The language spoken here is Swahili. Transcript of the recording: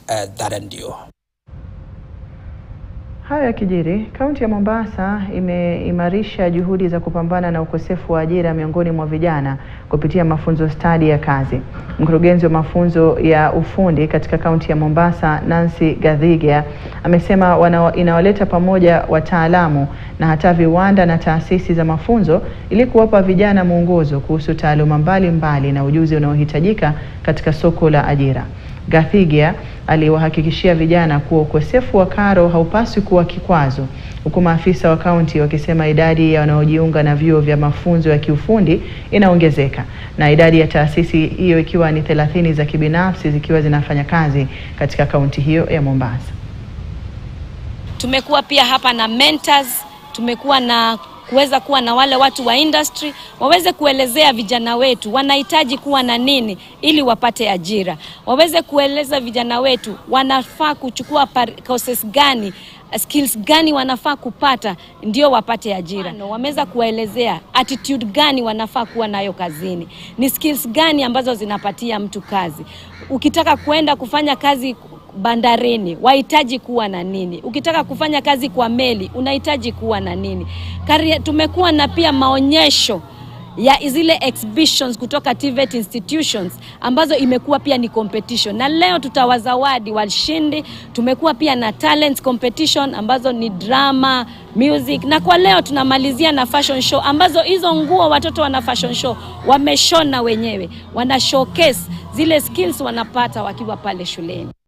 that endure. Hayo yakijiri, kaunti ya Mombasa imeimarisha juhudi za kupambana na ukosefu wa ajira miongoni mwa vijana kupitia mafunzo stadi ya kazi. Mkurugenzi wa mafunzo ya ufundi katika kaunti ya Mombasa, Nancy Gadhigia, amesema inawaleta pamoja wataalamu na hata viwanda na taasisi za mafunzo ili kuwapa vijana mwongozo kuhusu taaluma mbalimbali na ujuzi unaohitajika katika soko la ajira. Gadhigia aliwahakikishia vijana kuwa ukosefu wa karo haupaswi kuwa kikwazo, huku maafisa wa kaunti wakisema idadi ya wanaojiunga na vyuo vya mafunzo ya kiufundi inaongezeka, na idadi ya taasisi hiyo ikiwa ni 30 za kibinafsi zikiwa zinafanya kazi katika kaunti hiyo ya Mombasa. Tumekuwa pia hapa na mentors, tumekuwa na kuweza kuwa na wale watu wa industry waweze kuelezea vijana wetu wanahitaji kuwa na nini ili wapate ajira. Waweze kueleza vijana wetu wanafaa kuchukua courses gani, skills gani wanafaa kupata ndio wapate ajira. Wameweza kuelezea attitude gani wanafaa kuwa nayo kazini. Ni skills gani ambazo zinapatia mtu kazi. Ukitaka kuenda kufanya kazi bandarini, wahitaji kuwa na nini? Ukitaka kufanya kazi kwa meli, unahitaji kuwa na nini? Tumekuwa na pia maonyesho ya zile exhibitions kutoka TVET institutions ambazo imekuwa pia ni competition, na leo tutawazawadi washindi. Tumekuwa pia na talent competition ambazo ni drama, music, na kwa leo tunamalizia na fashion show ambazo hizo nguo watoto wana fashion show wameshona wenyewe, wana showcase zile skills wanapata wakiwa pale shuleni.